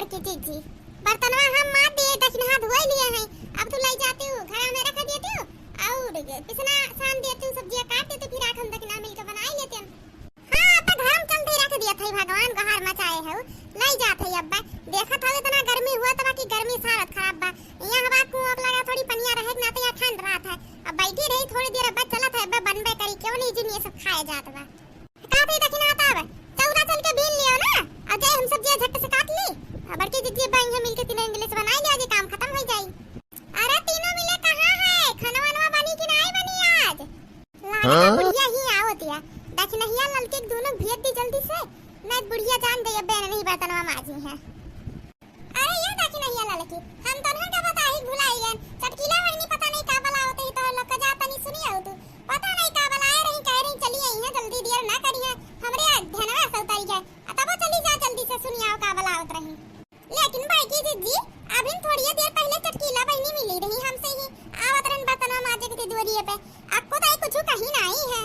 बड़की चीजी बर्तनवा हम मार दिए दक्षिण हाथ धोई लिए हैं। अब तू ले जाती हूँ घर में रख देती हूँ और पिसना सान देती हूँ सब्जियां काट देती फिर आख हम दक्षिणा मिलकर बनाई लेते हैं। हां अब घर में चलते रख दिया थे भगवान का हार मचाए है ले जात है। अब देखत हवे इतना गर्मी हुआ तब की गर्मी सारत खराब बा यहां हवा को अब लगा थोड़ी पनिया रहे ना तो ठंड रात है। अब बैठी रही थोड़ी देर अब चलत है अब बनबे करी क्यों नहीं जिन ये सब खाए जात बा काते दक्षिणा आता है चौरा चल के बीन लियो ना और हम सब्जियां झट से काट ली बड़की दीदी बहन मिलके तीनों इंग्लिश बनाई ले आज काम खत्म हो जाई। अरे तीनों मिले कहां है खाना वाना बनी कि नहीं बनी आज लागत बुढ़िया ही आवत है दक्षिणहिया ललके दोनों भेज दी जल्दी से नहीं बुढ़िया जान गई बहन नहीं बर्तनवा माजी है। अरे ये दक्षिणहिया ललकी हम तन्हा का बता ही भुलाई गए चटकीला वही पता नहीं का बला होते ही तो लोग का जाता नहीं सुनी हो तू पता नहीं का बला रही कह रही चली आई है जल्दी देर ना करी है हमरे ध्यानवा से उतारी जाए तब चली जा जल्दी से सुनियाओ का बला उतर रही। लेकिन बाकी दीदी अभी थोड़ी देर पहले चटकीला बहनी मिली रही हमसे ही आवत रन बर्तनवा माजे के दूरिये पे आपको तो कुछ कहीं नहीं है।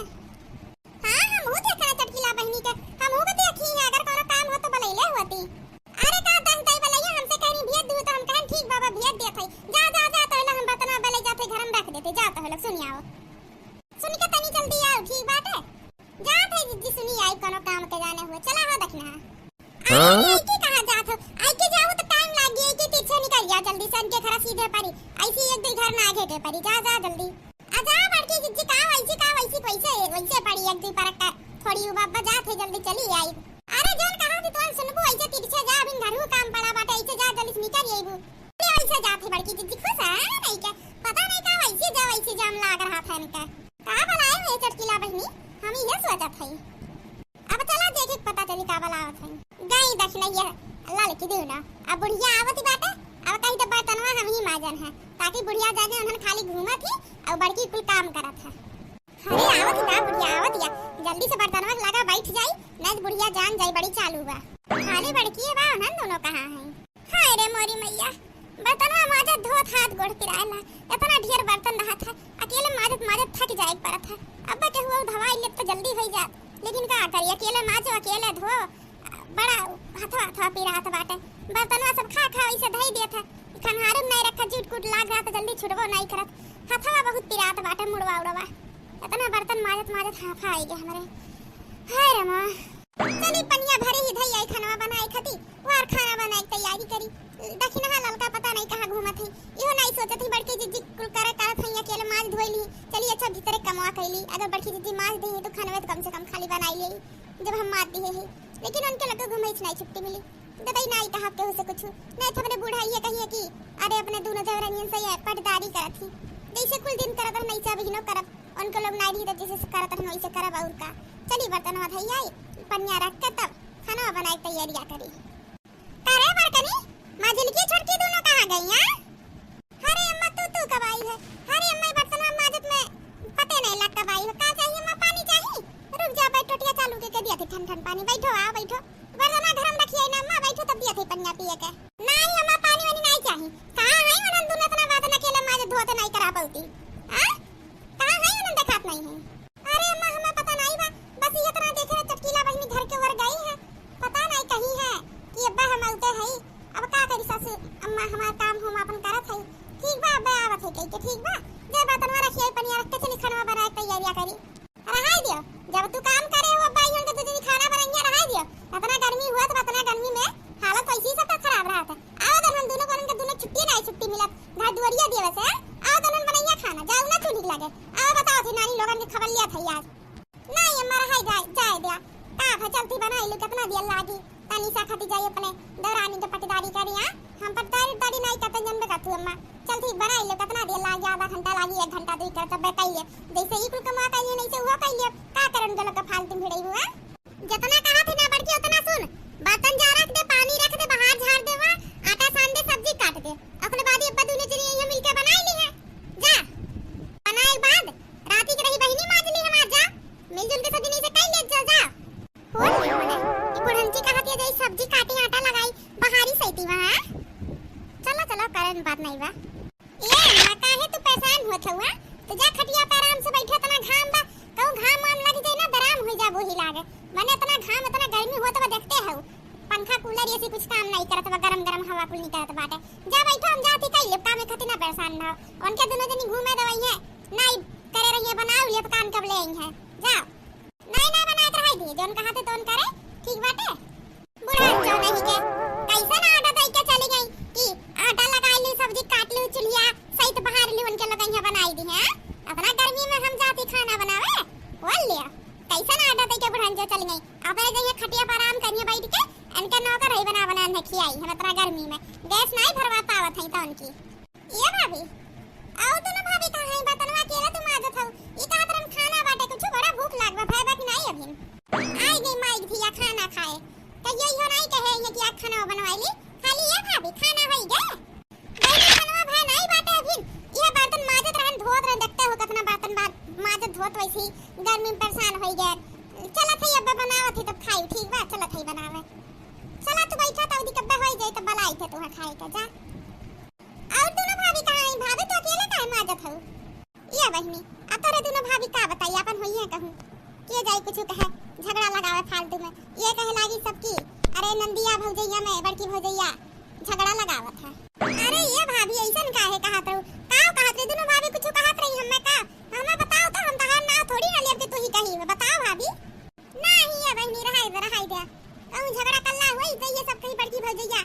हां हम हो देखा चटकीला बहनी के हम हो देखी है अगर कोनो काम हो तो बलैले होती। अरे का दन तई बलैया हमसे कहनी भेज दू तो हम कहन ठीक बाबा भेज देत है जा तो हम बर्तनवा बले जाते घर में रख देते जा तो लोग सुनियाओ सुन के तनी जल्दी आओ ठीक बात है जा थे दीदी सुनी आई कोनो काम के जाने हुए चला हो देखना। हां की कहां जात हो आई के जाओ तो टाइम लाग गई के पीछे निकल जा जल्दी सन के खरा सीधे परी ऐसी एक दिन घर ना आगे के परी जा जल्दी आ जा बड़की जिज्जी का वैसी वैसे पड़ी एक दिन पर थोड़ी बाबा जा थे जल्दी चली आई। अरे जोन कहा थी तोन सुनबो ऐसे पीछे जा अभी घर काम पड़ा बाटे ऐसे जा जल्दी निकल आईबू ऐसे जा थे बड़की जिज्जी खुश है नहीं क्या पता नहीं का वैसे जाम लाग रहा था इनका का बनाए हुए चटकीला बहनी हम ये सोचा था अब चला देखे पता चली का बलावत है गई दक्षिणैया अल्लाह लिखी दे ना अब बुढ़िया आवती बाटे अब कहीं तो बर्तनवा हम ही माजन है ताकि बुढ़िया जाने उन्होंने खाली घूमा थी और बड़की कुल काम करा था। अरे आवत ना बुढ़िया आवत या जल्दी से बर्तनवा लगा बैठ जाई नहीं बुढ़िया जान जाई बड़ी चालू बा खाली बड़की बा उन्हन दोनों कहां है। हाय रे मोरी मैया बर्तनवा माजे धोत हाथ गोड़ पिराला इतना ढेर बर्तन रहा था अकेले माजत थक जाए पड़ा था अब के हुआ धवाई ले तो जल्दी हो जात लेकिन का करिए अकेले माजो अकेले धो बड़ा हथवा पी रहा था बाटे बर्तनवा सब खा वैसे धई दिया था खनहारू नहीं रखा चुटकुट लाग रहा था जल्दी छुड़बो नहीं करत हथवा बहुत पी रहा था बाटे मुड़वा उड़वा इतना बर्तन माजत हाफा आई गया हमारे। हाय रे मां चली पनिया भरी ही धई आई खाना बनाई खती और खाना बनाई तैयारी करी दक्षिणहा ललका पता नहीं कहां घूमा थी इहो नहीं सोचत थी बड़की जिज्जी कुल करे करत हई अकेले माज धोई ली चली अच्छा भीतर कमवा कैली अगर बड़की जिज्जी माज दे तो खाना तो कम से कम खाली बनाई ले जब हम मार दिए ही लेकिन उनके लगे घुमई नहीं छुट्टी मिली ददाई नहीं कहा के उसे कुछ नहीं थमने बूढ़ा ये कहिए कि अरे अपने दोनों जवरानियन से पटदारी करत थी जैसे कुल दिन करत नहीं सब हिनो करब उनको लोग नहीं तो जैसे करत रह वैसे करब और का चली बर्तनवा धई आई पनिया रख के तब खाना बनाई तैयारियां करी करे बरकनी माजिल की छोटकी दोनों कहां गई हैं। अरे अम्मा तू कब आई है अरे अम्मा बर्तनवा माजत में पते नहीं लग कब आई है का चाहिए अम्मा पानी चाहिए रुक जा बैठो टिया चालू के दिया थे ठंड पानी बैठो आ बैठो बर्तनवा घर में रखिए ना अम्मा बैठो तब दिया थे पनिया पिए के नहीं अम्मा पानी वानी नहीं चाहिए कहां है उन दोनों इतना बात न अकेले माजे धोते नहीं करा पाती हां कहां है उन देखात नहीं है। अरे अम्मा हमें पता नहीं बा बस ये तरह देखे चटकीला बहनी घर के वर गई है पता नहीं कहीं है कि अब्बा हम आते है अब का करी सासू अम्मा हमारा काम हम अपन करत है ठीक बा अब्बा आवत है कह के ठीक बा जे बर्तनवा रखिए पनिया रख के चली खाना बनाए तैयारियां करी रहाई दियो जब तू काम करे हो अब्बा यहां के तू दिन खाना बनाइए रहाई दियो इतना गर्मी हुआ तो इतना गर्मी में हालत ऐसी सब खराब रहा था आओ तो हम दोनों को उनके दोनों छुट्टी मिलत घर दुआरिया दिए वैसे आओ तो बनाइए खाना जाओ ना तू ठीक लगे आओ बताओ थी नानी लोगन के खबर लिया था आज नहीं अम्मा रहाई जाए दिया का चलती बनाई लो कितना दिया लागी तनीसा खाती जाई अपने दौरानी के पटदारी करी हां हम पटदारी नहीं करते जन्म का तू अम्मा चल ठीक बनाई लो कितना देर लागी आधा घंटा लागी 1 घंटा 2 कर तब बताइए जैसे ही कुल कमा कहिए नहीं से हुआ कहिए का करन गलो का फालतू भिड़ई हुआ जितना कहा थे ना बड़की उतना सुन बर्तन जा रख दे पानी रख दे बाहर झाड़ देवा आटा सान दे सब्जी काट दे अपने बाद अब्बा दोनों जने यहां मिलकर बनाई ली है जा बनाए बाद राती के रही बहनी माज ली हम जा मिलजुल के सब दिन से कई ले चल जा हो मने ये बुढ़ंची कहती है जई सब्जी काटी आटा लगाई बाहरी सईती वहां चलो करन बात नहीं बा ये ना काहे तू परेशान होत हुआ तो जा खटिया पे आराम से बैठे तना घाम बा कहू घाम वाम लग जाए ना दराम हो जा वही लागे माने इतना घाम इतना गर्मी होत बा देखते हो पंखा कूलर ऐसे कुछ काम नहीं करत बा, गरम गरम हवा कुल निकलत बाटे। जा बैठो, हम जाती कई लेब काम में खती ना परेशान ना हो। उनके दोनों जनी घूमे दवाई है नहीं करे रही है, बनाओ लेब काम कब ले आई है। जाओ नहीं ना बनाए तो रही दी जोन कहाते तोन करे ठीक बाटे। बुढ़ा जो नहीं के कैसा ना आटा दई के चली गई कि आटा लगाई ली, सब्जी काट ली, चुल्हिया सहित बहार ली, उनके लोग यहाँ बनाई दी है। अपना गर्मी में हम जाती खाना बनावे बोल लिया कैसा ना आटा दई के बुढ़ा जो चली गई। अपने जइए खटिया पर आराम करिए बैठ के, इनके नौकर है बना बना ने खियाई हम इतना गर्मी में गैस नहीं भरवा पावत है तो उनकी। ये भाभी आओ दोनों भाभी कहां है बतनवा केला तुम आजत हो ई का तरम खाना बाटे कुछ बड़ा भूख लागबा भाई बाकी नहीं अभी आई गई माई धिया खाना खाए कहियो यो नहीं कहे ये कि आप खाना बनवाइली खाली ये भाभी खाना होई गए भाई खाना भाई नहीं बाटे अभी ये बर्तन माजत रहन धोत रह देखते हो कितना बर्तन माजत धोत वैसी गर्मी में परेशान होई गए। चला थई अब बनावत है तब खाई ठीक बा, चला थई बनावे चला तू बैठा त उदी कब्बे होई जाए त बलाई थे तू खाए के जा। और दोनों भाभी कहां है भाभी तो अकेले काहे माजत हो ये बहनी अब तोरे दोनों भाभी का बताई अपन होई है कहूं के जाई कुछ कहे झगड़ा लगावे फालतू में ये कहे लागी सबकी अरे नंदिया भौजैया में बड़की भौजैया झगड़ा लगावत है। अरे ये भाभी ऐसन काहे कहत हो काओ कहत रे दोनों भाभी कुछ कहत रही हमें का हमें बताओ तो हम तहार ना थोड़ी ना लेब के तू ही कही बताओ भाभी नहीं ये बहनी रहाई दे कहूं झगड़ा कल्ला होई तो ये सब कही बड़की भौजैया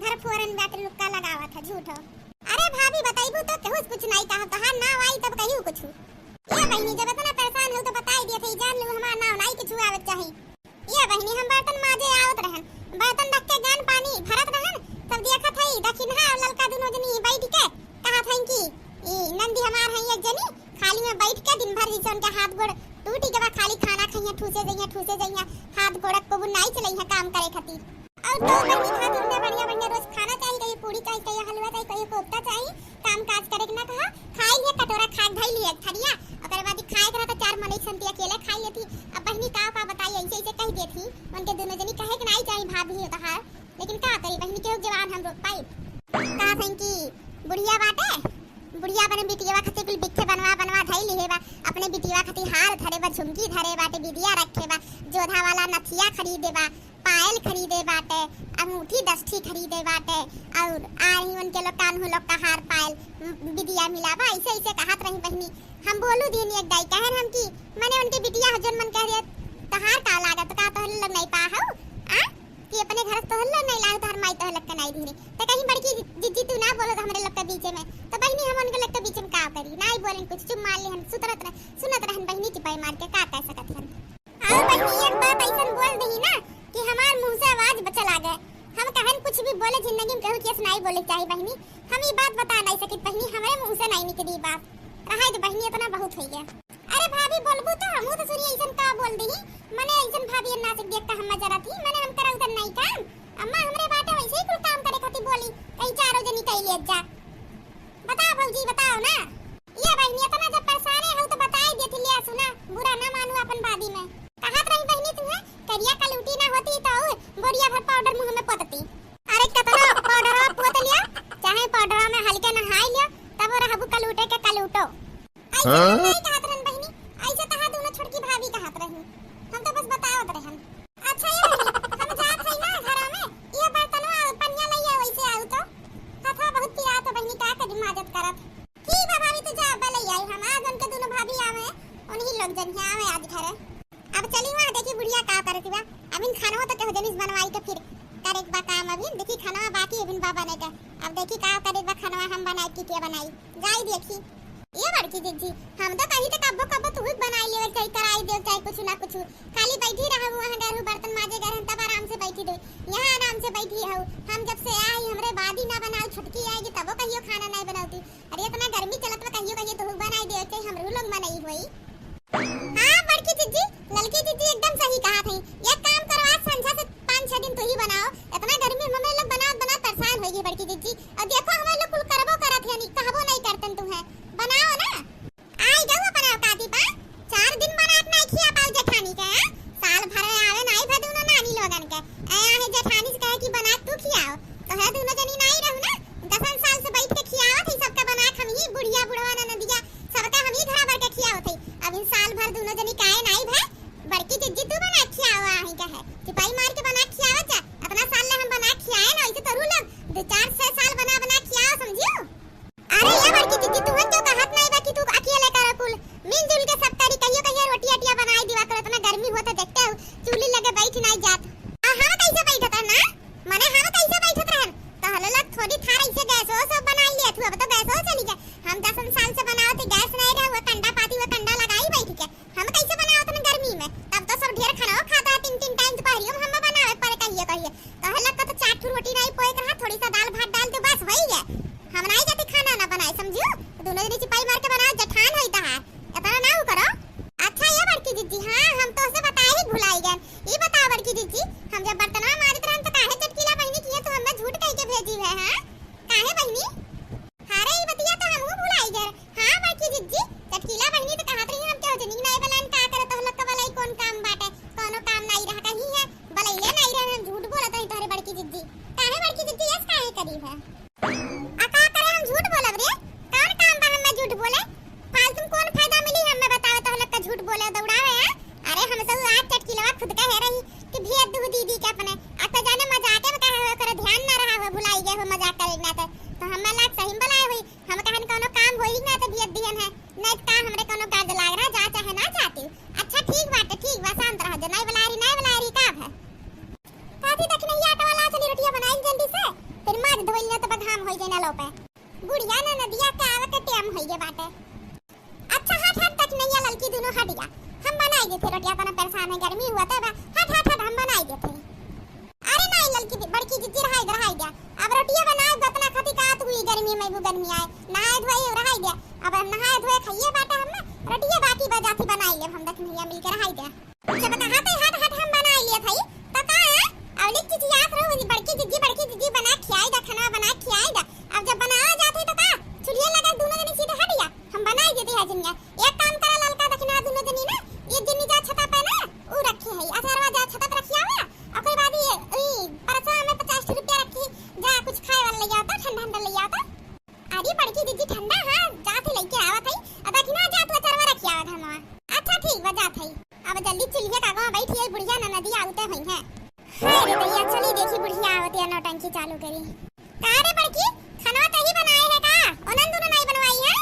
घर फोरन बात लुक्का लगावत है झूठो। अरे भाभी बताइबू तो कहूं कुछ नहीं कहा तहार ना आई तब कहियो कुछ ये बहनी जब इतना परेशान हो तो बताई दिए थे जान लू हमार नाम नहीं कुछ आवत चाही। ये बहनी हम बर्तन माजे आवत रहन बर्तन रख के जान पानी भरत रहन तब देखत हई दखिनहा और ललका दोनों जनी बैठ के कहत हई कि ई नंदी हमार है एक जनी खाली में बैठ के दिन भर जैसे उनके हाथ गोड़ टूटी के बाद खाली खाना खइया ठूसे जइया हाथ गोड़ को नहीं चलइया काम करे खातिर। और तो बहनी खातिर में बढ़िया बढ़िया रोज खाना चाहिए कहीं पूरी चाहिए कहीं हलवा चाहिए कहीं कोफ्ता चाहिए काम काज करे के ना कहा खाई है कटोरा खा धई लिए थरिया ओकर बाद खाए के रहता चार मनीष संती अकेले खाई लेती। अब बहनी का बताई ऐसे ऐसे कह देती उनके दोनों जनी कहे कि नहीं चाहिए भाभी है तहार लेकिन का करी बहनी के जवान हम रोक पाई का थे कि बुढ़िया बाटे बुढ़िया बने बिटिया खातिर कुल बिखे बनवा धई लिए बा अपने बिटिया खातिर हार धरे बा झुमकी धरे बाटे बिदिया रखे बा जोधा वाला नथिया खरीदे बा पायल खरीदे बाटे अंगूठी दस्ती खरीदे बाटे और आही उनके लोग कान्हू लोग का हार पायल बिदिया मिलावा ऐसे ऐसे कहत रही बहनी। हम बोलू दिन एक दाई कहन हम की माने उनके बिटिया हजन मन कह रे तहार का लागत का तो लग नहीं पा हो आ कि अपने घर तो हल्ला नहीं लाग तोहर माई तो लग नहीं धीरे तो कहीं बड़की जिज्जी तू ना बोलो हमरे लोग के बीच में तो बहनी हम उनके लोग के बीच में का करी नहीं बोलें कुछ चुप मान ले हम सुनत रहन बहनी चिपाई मार के का कह सकत हन। और बहनी एक बात ऐसन बोल दही ना कि हमार मुंह से आवाज बचल आ गए हम कहन कुछ भी बोले जिंदगी में कहू कि नहीं बोले चाहिए बहनी हम ये बात बता नहीं सकी बहनी हमारे मुंह से नहीं निकली बात रहा तो बहनी इतना बहुत हो गया। अरे भाभी बोलबू तो हमहू तो सुनी ऐसन का बोल दही माने ऐसन भाभी ना से देख के हम जरा थी माने हम करा उधर नहीं काम अम्मा हमरे बाटे वैसे ही कुल काम करे खातिर बोली कहीं चारों जनी कह ले जा बताओ भौजी बताओ ना ये बहनी इतना जब परेशान है तो बताई देती लिया सुना बुरा ना मानू अपन भाभी में कहत रही बहनी तुम्हें करिया कलूटी ना होती तो बोरिया भर पाउडर मुंह में पोतती। अरे कितना पाउडर पोत लिया चाहे पाउडर में हल्के नहाई लियो तब रहबू कलूटे के कलूटो ऐसे नहीं कहत रहन बहनी ऐसे तहा दोनों छोटकी भाभी कहत रही हम तो बस बतावत रहन। अच्छा ये बहनी हम जात हई ना घर में ये बर्तनवा पनिया लइया वैसे आउ तो तथा बहुत पिया तो बहनी का करी माजत करत की भाभी तू जा बले आई हम आज उनके दोनों भाभी आवे उन्हीं लोग जन आवे आज घरे। अब चली वहां देखी बुढ़िया का करती बा अबिन खाना तो कहो जनिस बनवाई के फिर करे बा काम अबिन देखी खाना बाकी अबिन बा बने के अब देखी का करे बा खाना हम बनाई की के बनाई जाई देखी। ये बड़की दीदी हम तो कहीं तो कब्बो तू ही बनाई ले चाहे कराई दे चाहे कुछ ना कुछ खाली बैठी रहा वहां घर बर्तन माजे घर तब आराम से बैठी दे यहां आराम से बैठी हो हम जब से आई हमरे बादी ना बनाओ छटकी आएगी तब कहियो खाना नहीं बनाती अरे इतना गर्मी चलत बा कहियो तो बनाई दे चाहे हमरो लोग बनाई होई। हां बड़की दीदी लड़की दीदी एकदम सही कहा थी ये काम करवा संझा से 5-6 दिन तो ही बनाओ इतना गर्मी में लोग बना परेशान होगी बड़की दीदी और देखो हमें लोग कुल करबो करत है नहीं कहबो नहीं करतन तुम्हें बनाओ ना आई जाओ अपना काटी पा 4 दिन बनात नहीं खिया पाओ जेठानी के साल भर आवे नहीं भे दोनों नानी लोगन के आया है जेठानी से कहे कि बना तू खियाओ तो है दोनों जनी नहीं रहू ना 10 साल से बैठ के खियावत है सबका बना हम ही बुढ़िया बुढ़वा ना नदिया सबका हम ही घर भर के खियावत है अब इन साल भर दोनों जनी काहे नहीं भे बड़की जिज्जी तू बना खियावा ही का है सिपाही मार के बना खियावा जा अपना साल ले दो चार से साल बना बना खियाओ समझियो। अरे ये बड़की दीदी तू क्यों कहत नहीं बा कि तू अकेले कर कुल मिलजुल के सब करी कहियो कहियो रोटी अटिया बनाई दिवा कर इतना गर्मी होता देखते हो चूल्ही लगे बैठ नहीं जात हम कैसे बैठत ना माने हम कैसे बैठत रहन तहले लग थोड़ी थार ऐसे गैस हो सब बनाई ले तू अब तो गैस हो चली गए हम 10 साल से बनावत गैस नहीं रहा हुआ कंडा पाती हुआ कंडा लगाई बैठ के हम कैसे बनावत न गर्मी में तब तो सब ढेर खाना खाता है 3 टाइम दोपहरियो हम बनावे पर कहिए तहले लग तो 4 रोटी नहीं पोए कर थोड़ी सा दाल भात डाल दो बस हो ही गया हम नहीं जाते खाना ना बनाए समझियो दोनों जने सिपाही मार के बनाओ जठान होता है इतना ना हो करो। अच्छा ये बड़की दीदी हां हम तो से बताए ही भुलाई गए ये बताओ बड़की दीदी हम जब बर्तनवा मारत रहन तो काहे चटकीला बहिनी किए तो हमें झूठ कह के भेजी है हां काहे बहिनी हारे ये बतिया तो हम भुलाई गए हां बड़की दीदी चटकीला बहिनी तो कहत रही हम तो जनी नहीं बलान का करे तो लक वाला कौन काम बाटे कोनो काम नहीं रहा कहीं है बलैले नहीं रहे हम झूठ बोलत है तोरे बड़की दीदी काहे बड़की दीदी यस काहे करी है अका करे हम झूठ बोलब रे कौन काम बा हमें झूठ बोले फालतू कौन फायदा मिली हमें बताओ तो लक झूठ बोले दौड़ावे है अरे हम सब आज चटकीलवा खुद का है रही कि भेद दू दीदी के अपने आता जाने मजाक में कहा करे ध्यान ना रहा हो भुलाई गए हो मजाक करना तो हमें लाग सही बलाए हुई हम कहन कोनो काम होई ना तो भेद दिहन है नहीं का हमरे कोनो गाज लाग रहा जा चाहे ना चाहती अच्छा ठीक बात ठीक बा शांत रह जा नहीं बलारी का है काथी तक नहीं आटा वाला चली रोटियां बनाई जल्दी से फिर मार धोइले तो बघाम होई जेना लोपे बुढ़िया ना नदिया के आवे के टाइम होई गे बाटे अच्छा हट तक नहीं ललकी दोनों हट गया हम बनाई दे थे रोटियां तना परेशान है गर्मी हुआ था हट हम बनाई दे थे अरे नहीं ललकी बड़की दीदी रहाई गया अब रोटियां बनाए बतना खती कात हुई गर्मी में वो गर्मी आए नहाए धोए रहाई गया अब नहाए धोए खाइए बाटा हम रोटियां बाकी बजाती बनाई ले हम देख भैया मिलकर रहाई गया जब बता हट हम बनाई लिए भाई तो का है अब लिख की याद रहो बड़की दीदी बना खियाई दा खाना बना खियाई दा अब जब बनाया जाते तो का चुलिया लगा दोनों जने सीधे हट गया हम बनाई देते है जिन्या एक काम करा ललका दखना दोनों जनी ना ये जनी जा छता पे ना ऊ रखी है अथरवा जा छता पे रखिया हुआ और फिर बाद ये परसा में 50 रुपया रखी जा कुछ खाए वाला ले जाता ठंडा ले जाता अरे बड़की दीदी ठंडा हां जाते लेके आवत है अब दखना जा तो अथरवा रखिया हुआ घरवा अच्छा ठीक बा जात है अब जल्दी चुलिया का गांव बैठी है बुढ़िया ना नदी आउते हुई है हाय रे भैया चली देखी बुढ़िया आवत है नौटंकी चालू करी का रे बड़की खाना तो ही बनाए है का ओनन दोनों नहीं बनवाई है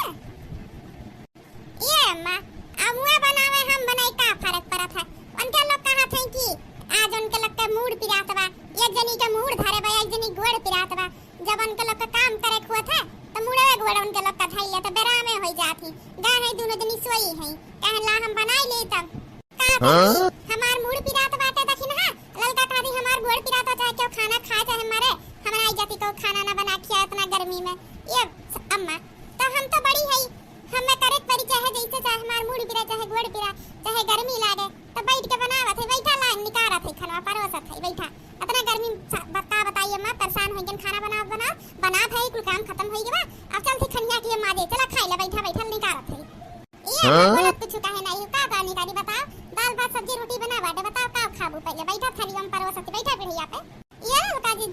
ये अम्मा अमुआ बनावे हम बनाई का फर्क पड़त है उनके लोग कहत है कि आज उनके लोग का मूड पिरात बा एक जनी का मूड धरे बा एक जनी गोड़ पिरात बा जब उनके लोग का काम करे हुआ था तो मुड़े गोड़ उनके लोग का धइले तो बेरा में होई जाती गा है दोनों जनी सोई है कहला हम बनाई ले तब का हमार मूड पिरात बाटे दखिन हां ललका कादी हमार गोड़ पिरात चाहे क्यों खाना खा चाहे मरे हम आई जाती को खाना ना बना खिया इतना गर्मी में ये अम्मा तो हम तो बड़ी है हमें करे परी चाहे जैसे चाहे हमार मूड पिरा चाहे गोड़ पिरा चाहे गर्मी लागे तो बैठ के बनावत है बैठा लाइन निकारत है खाना परोसत है बैठा इतना गर्मी बताइए अम्मा परेशान होई जन खाना बना है कुल काम खत्म होई गवा अब चल थी खनिया के माजे चला खाई ले बैठा निकारत है ये बोलत कुछ काहे नहीं का निकारी बताओ दाल भात सब्जी रोटी बना बाटे बताओ का खाबू पहले बैठा थाली में परोसत बैठा बढ़िया पे ये लड़का जी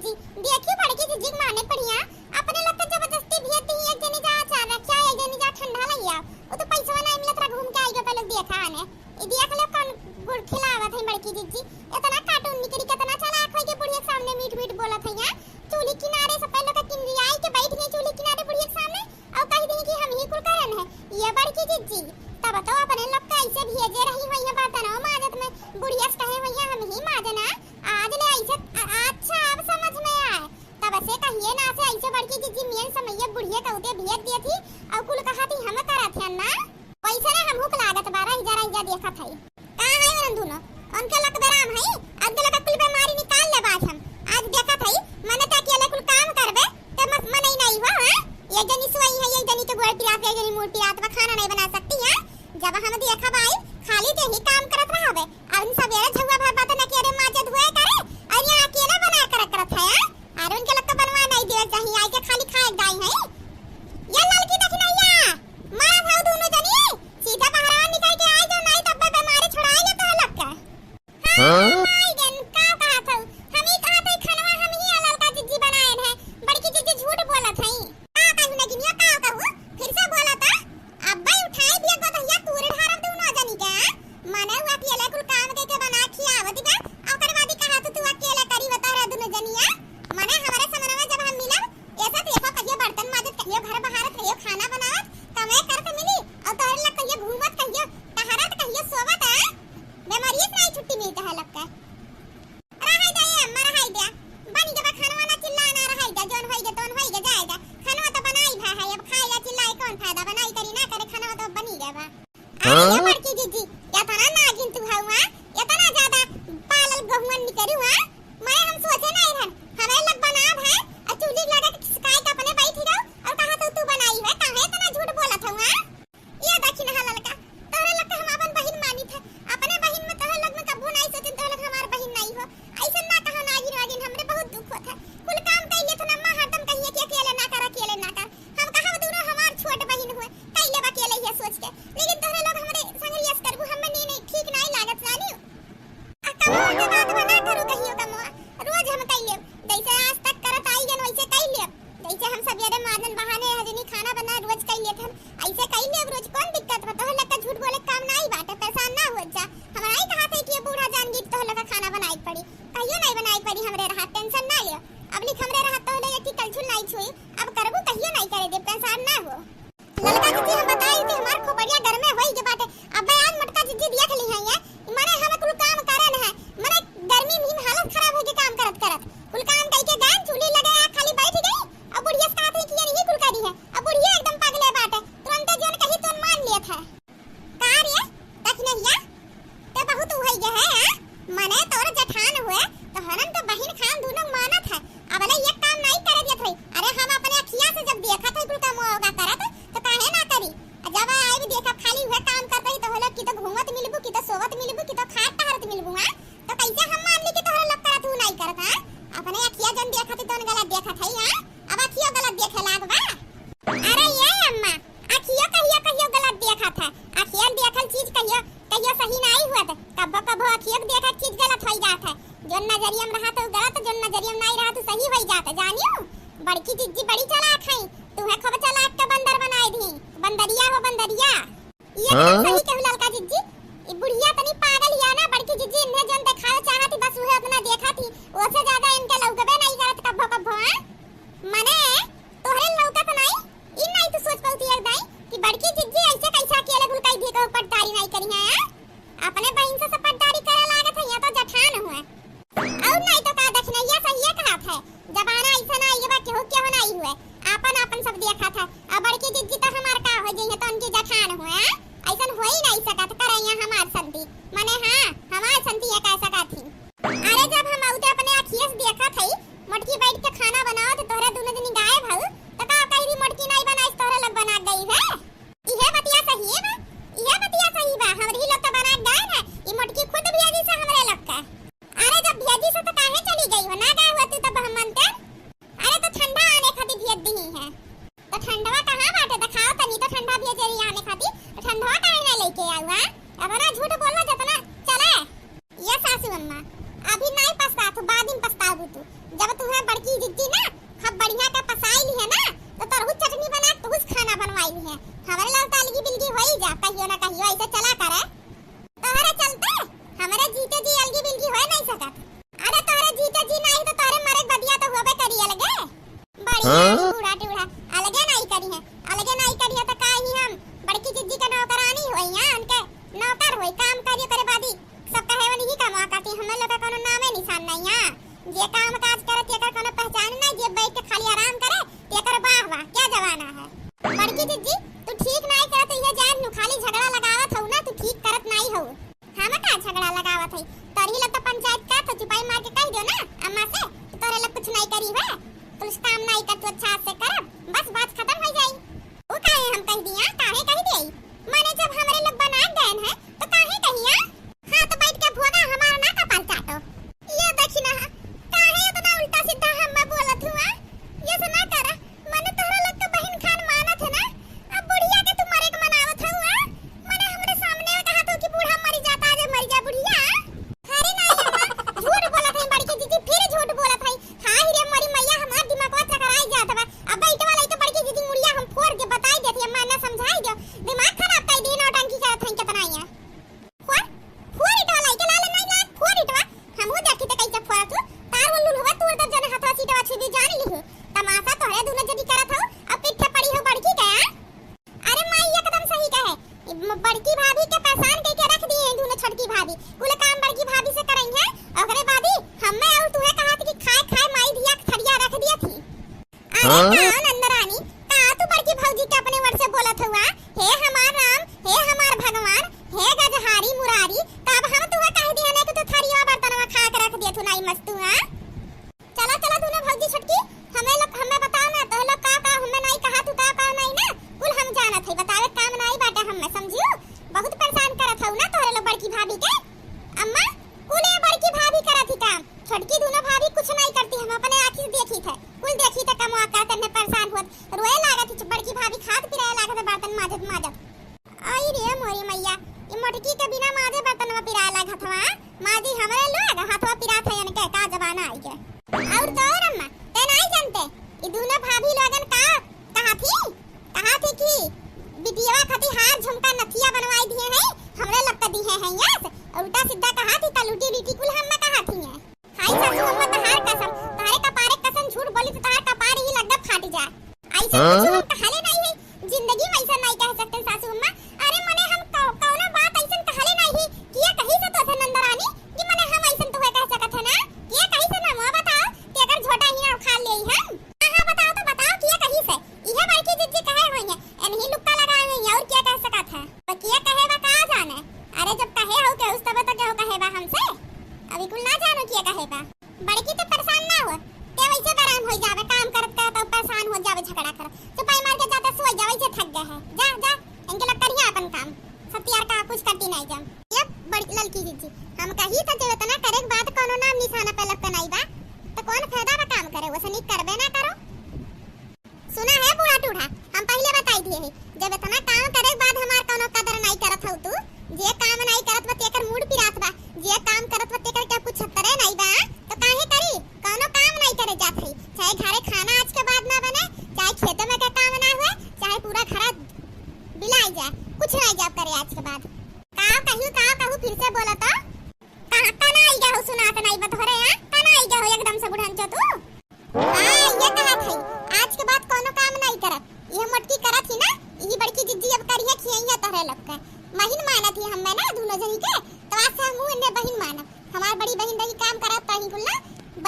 देखिए बड़की दीदी माने पड़िया अपने लोग को जबरदस्ती भेज दी एक जनी जा चार रखा एक जनी जा ठंडा लइया वो तो पैसा नहीं मिलत रहा घूम के आएगा पहले देखा आने ये देख ले कौन गुड़ खिलावत है बड़की दीदी इतना कार्टून निकरी कितना चला आंखों के बुढ़िया सामने मीठ बोलत है यार चूल्ही किनारे से पहले का किन आई के बैठ गई चूल्ही किनारे बुढ़िया सामने और कह दी कि हम ही कुल करन है ये बड़की दीदी तब तो अपने लोग का ऐसे भेजे रही हुई है बर्तनों माजत में बुढ़िया कहे हुई हम ही माजना आज ले ऐसे अच्छा अब समझ में आए तब से कहिए ना से ऐसे बड़की दीदी मियन समैया बुढ़िया कहते भेज दी थी और कुल कहा थी हम करा थे ना पैसा ना हम हुक लागत 12,000 देखा था कहां है वन दोनों उनके लक बराम है आज लक कुल बीमारी निकाल ले बाज हम आज देखा था मने ता के कुल काम करबे त मत मने नहीं हो हां ये जनी सोई है ये जनी तो गोड़ पिरात है जनी मूड पिरात खाना नहीं बना सकती है जब हम देखा भाई खाली ते ही काम करत रहबे और सवेरे झुआ भर बात न के रे माजे धोए करे और यहां अकेला बना करत है और उनके लग तो बनवा नहीं दे चाहिए आई के खाली खाए गाय है ये लड़की देखनैया मार भाव दोनों जनी सीधा बाहर निकल के आए जो नहीं तब बीमारी अपनी खमरे रहत तो ले कि कलछुल नहीं छुई अब करबू कहियो नहीं करे दे परेशान ना हो ललका जी हम बताई थे हमार खोपड़िया घर में होई के बाटे अब आज मटका जी देख ली है ये माने हम कुल काम करन है माने गर्मी में हालत खराब हो के काम करत करत कुल काम कई के गान चूल्ही लगाया खाली बैठ गई अब बुढ़िया साथ ही किया नहीं कुल करी है अब बुढ़िया एकदम पागल है बाटे तुरंत जोन कही तो मान लिया था कार ये तक नहीं ते बहुत होई गए है माने तोर जठान हुए तो हरन तो बहिन खान दोनों मानत है अब ले ये काम नहीं करे देत है अरे हम अपने अखियां से जब देखा था कुल काम होगा करत तो काहे ना करी जब आई भी देखा खाली हुए काम कर रही तो होला कि तो घूमत मिलबू कि तो सोवत मिलबू कि तो खाट टहरत मिलबू हां तो कैसे हम मान ली कि तोहरा लोग करत हूं नहीं करत हां अपने अखियां जन देखत तो गलत देखत है हां अब अखियां गलत देखे लागबा अरे ये अम्मा अखियां कहियो गलत देखत है अखियां देखल चीज कहियो सही नहीं हुआ कब अखियां देखत चीज गलत हो जात है जो नजरिया में रहा तो गलत जो नजरिया में नहीं रहा तो सही हो जात है जानियो बड़की जिज्जी बड़ी चालाक है तू है खब चालाक का बंदर बनाई दी बंदरिया हो बंदरिया ये सही कहू ललका जिज्जी ई बुढ़िया तनी पागल हिया ना बड़की जिज्जी ने जन दिखावे चाहती बस उहे अपना देखा थी ओसे ज्यादा इनके लौकबे नहीं करत कब माने तोहरे लौकत नहीं इ नहीं तो सोच पाउती एकदम कि बड़की जिज्जी ऐसे कैसा अकेले गुल कई दी को पटदारी नहीं करी है अपने बहन से पटदारी करे लागत है या तो जठान हुए और नहीं तो का देखना ये सही है कहा था जबाना ऐसा ना ये बात हो क्या नहीं हुए अपन सब देखा था अब बड़की जिज्जी तो हमार का हो जइए तो उनकी जठान हुए ऐसा हो ही नहीं सकत करे यहाँ हमार संती माने हां हमार संती है कैसा का थी अरे जब हम आउते अपने अखियां से देखा थई मटकी बैठ के खाना बनाओ तो तोहरा दोनों दिन गायब हो तो का कही दी मटकी नहीं बनाई तोहरा लोग बना गई है इहे बतिया सही है इहे बतिया सही बा हमरी लोग तो बना गए है ई मटकी खुद भेजी से हमरे लोग का अरे जब भेजी से तो काहे चली गई हो ना गए हो तू तब हम मानते अरे तो ठंडा आने खातिर भेज दी है तो ठंडवा कहां बाटे दिखाओ तनी तो ठंडा भेजे रही आने खातिर ठंडवा काहे ना लेके आवा अब ना झूठ बोलना जतना चले ये सासू अम्मा अभी नहीं पछता तू बाद में पछताबू तू जब तू है बड़की जिज्जी ना खब बढ़िया का पसाई ली है ना तो तरहु चटनी बना तो उस खाना बनवाई ली है हमारे लाल तालगी बिलगी होई जा कहियो ना कहियो ऐसे चला करे तोहरे चलते हमारे जीते जी अलगी बिलगी होए नहीं सकत अरे तोहरे जीते जी नहीं तो तोहरे मरे बदिया तो होबे करी अलगे बढ़िया बूढ़ा टूढ़ा अलगे नहीं करी है तो काहे हम बड़की जिज्जी का नौकरानी होई हां उनके नौकर होई काम करियो करे बादी सब कहे वाली ही काम आती हम लोग का कोनो नामे निशान नहीं हां जे काम काज करे तेकर कोनो पहचान नहीं जे बैठ के खाली आराम करे तेकर वाह वाह क्या जमाना है बड़की जिज्जी तू ठीक नहीं करत ये जान नु खाली झगड़ा लगावत हो ना तू ठीक करत नहीं हो हम का झगड़ा लगावत है तरी लग तो पंचायत का तो चुपाई मार के कह दो ना अम्मा से तोरे लोग कुछ नहीं करी है कुछ काम नहीं कर तो अच्छा से कर बस बात खत्म हो जाई वो काहे हम कह दिया काहे कह देई माने जब हमरे लोग बना गए हैं तो काहे कहिया हां तो बैठ के भोगा हमारा ना कपाल चाटो ये देखी ना काहे इतना उल्टा सीधा हम बोलत हुआ ये सुना कर माने तोरा लोग तो बहन खान मानत है ना अब बुढ़िया के तुम मरे के मनावत हुआ माने हमरे सामने कहा तो कि बूढ़ा मर जाता आज मर जा बुढ़िया अरे नहीं झूठ बोलत है बड़की दीदी फिर झूठ बोलत है हां रे मरी मैया हमार दिमाग को चकराई जात बा अब बैठ वाला तो बड़की दीदी मुड़िया हम फोड़ के बताई देती अम्मा ने समझाई दो दिमाग खराब कर दी नौटंकी करत है कितना आया फोड़ इटवा लाई के लाल नहीं लाग फोड़ इटवा हमहु देखी त कैसे फोड़ तू तार वल्लू होवा तू तब जने हाथ सीटवा छुबी जान ली तमाशा तो है दोनों जदी करत हो अब पिट्ठे पड़ी हो बड़की का अरे मां एकदम सही कहे बड़की भाभी के पहचान के रख दिए हैं दोनों छोटकी भाभी कुल काम बड़की भाभी से करई है ओकरे बादी हमें और तू है कहा कि खाए माई दिया थरिया रख दिया थी अरे कौन अंदरानी का तू बड़की भौजी के अपने वर्ड से बोलत हुआ हे हमार राम हे हमार भगवान हे गजहारी मुरारी तब हम तू कह दिया ने कि तू थरिया बर्तनवा खा के रख दिया तू नहीं मस्त हुआ चला दोनों भौजी छोटकी हमें बताओ ना तो लोग का हमें नहीं कहा तू का नहीं ना कुल हम जानत है बतावे काम नहीं बाटे हमें समझियो बहुत परेशान करत हऊ ना तोरे लोग बड़की भाभी के अम्मा कुल ये बड़की भाभी करत ही काम छोटकी दोनों भाभी कुछ नहीं करती हम अपने आंखी देखी थे कुल देखी त कमवा करते ने परेशान होत रोए लागत थी बड़की भाभी खाद पिराए लागत बर्तन माजत आई रे मोरी मैया ई मोटकी के बिना माजे बर्तन में पिराए लागत हवा माजी हमरे लोग हाथवा पिरात है इनके का जमाना आई के और तो और अम्मा ते नहीं जानते ई दोनों भाभी लोगन का कहा थी कि बिटिया खाती हार झुमका नथिया बनवाई दिए हैं हमरे लगता दी है यस उल्टा सीधा कहा थी कलूटी लिटी कुल हम में कहा थी है हाय सासू अम्मा तहार कसम तारे का पारे कसम ऐसे कुछ हम कहले नहीं है जिंदगी में ऐसा नहीं कह सकते सासू अम्मा। अरे मने हम कौनो बात ऐसा कहले नहीं है किया कहीं से तो नंदरानी कि मने हम ऐसा तो कह सकत है ना किया कहीं से ना मुआ बताओ कि अगर झोटा ही ना खा ले हम। हां बताओ तो बताओ किया कहीं से इहे बड़की जिज्जी कहे होई है एनही लुक्का लगाए हैं और क्या कह सकत है तो किया कहे बा का जाने। अरे जब कहे हो के उस तब तो कहो कहे बा हमसे अभी कुल ना जानो किया कहे बा। बड़की तो परेशान ना हो ते वैसे आराम हो जावे काम करत करत तो परेशान हो जावे झगड़ा कर तो पाई मार के जाते सो जावे से थक गए है जा जा इनके लग करिए अपन काम सत्यार का कुछ करती नहीं जम। ये बड़ी लड़की जी हम कही था जब इतना करे बात कोनो नाम निशाना पे लग नहीं बा तो कौन फायदा बा काम करे वैसे नहीं करबे ना करो। सुना है बूढ़ा टूढ़ा हम पहले बताई दिए है जब इतना काम करे बाद हमार कोनो कदर नहीं करत हो तू जे काम नहीं करत बते कर मूड पिरात बा जे काम करत बते कर क्या कुछ तरे नहीं बा तो काहे करी कोनो काम नहीं करे जात है चाहे घरे खाना आज के बाद ना बने चाहे खेत में का काम ना हुए चाहे पूरा घर बिलाई जाए कुछ नहीं जाब करे आज के बाद का कहू फिर से बोला तो कहां ना आई गया हो सुनात नहीं बतोरे हां तना आई गया हो एकदम से बुढ़न चो तू। हां ये कहत है आज के बाद कोनो काम नहीं करत ये मटकी करत ही ना ई बड़की जिज्जी अब करिए खियइया तोरे लग के बहिन मानत ही हम ना दोनों जनी के तो आज से हम इन्हें बहिन मानब हमार बड़ी बहिन रही काम करत तही कुल ना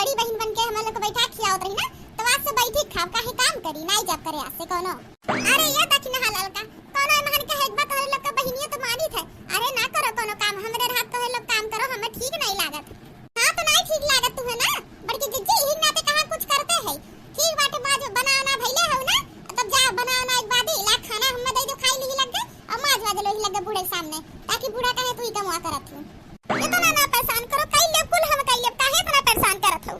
बड़ी बहिन बन के हम लोग को बैठा खियावत रही ना तो आज से बैठी खाव काहे काम करी नहीं जब करे आज से कोनो। अरे ये दक्षिण हलाल का कोनो महन के हेजबा तोरे लोग का बहिनिया तो मानी थे अरे ना करो कोनो काम हमरे रात तोरे लोग काम करो हमें ठीक नहीं लागत। हां तो नहीं ठीक लागत तुम्हें ना बड़की जिज्जी ही नाते कहां कुछ करते है ठीक बाटे बाज बनाना भइले हो ना तब जा बनाना एक बादी ला खाना हम दे दो खाई ली लग गए और माज वादे लोही लग गए बूढ़े सामने ताकि बूढ़ा कहे तू ही कमवा करत हो इतना ना परेशान करो कई ले कुल हम कई ले काहे इतना परेशान करत हो।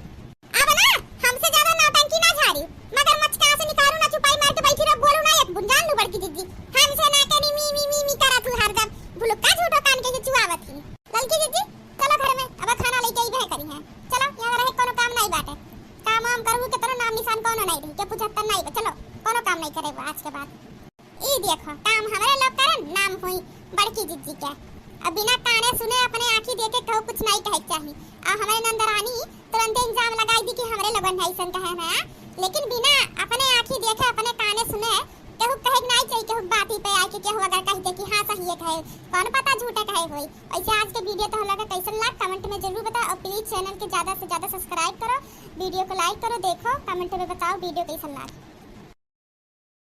अब ना हमसे ज्यादा नौटंकी ना झाड़ी मगर मच कहां से निकालू ना छुपाई मार के बैठी रह बोलू ना एक बुंजान लू बड़की जिज्जी हमसे ना कनी मी करत हूं हरदम भुलुक्का झूठो कान के चुआवत ही लड़की जिज्जी चलो घर में अब खाना लेके ही बह करी है चलो यहां रहे कोनो काम नहीं बाटे काम हम करू के तेरा नाम निशान कोनो नहीं रही के 75 नहीं चलो कोनो काम नहीं करे आज के बाद ई देखो काम हमारे लोग करन नाम हुई बड़की जिज्जी के अब बिना काने सुने अपने आंखी देखे कहो कुछ नहीं कहे चाहिए और हमारे नंदरानी तुरंत इल्जाम लगाई दी कि हमारे लोगन है ऐसा कहे ना लेकिन बिना अपने आंखी देखे अपने काने सुने केहू कहे नहीं चाहिए केहू बात ही पे आके केहू अगर कह दे कि हां सही है कहे कौन पता झूठा कहे होई। ऐसे आज के वीडियो तो हम लोग कैसन लगा कमेंट में जरूर बताओ और प्लीज चैनल के ज्यादा से ज्यादा सब्सक्राइब करो वीडियो को लाइक करो देखो कमेंट में बताओ वीडियो कैसन लगा।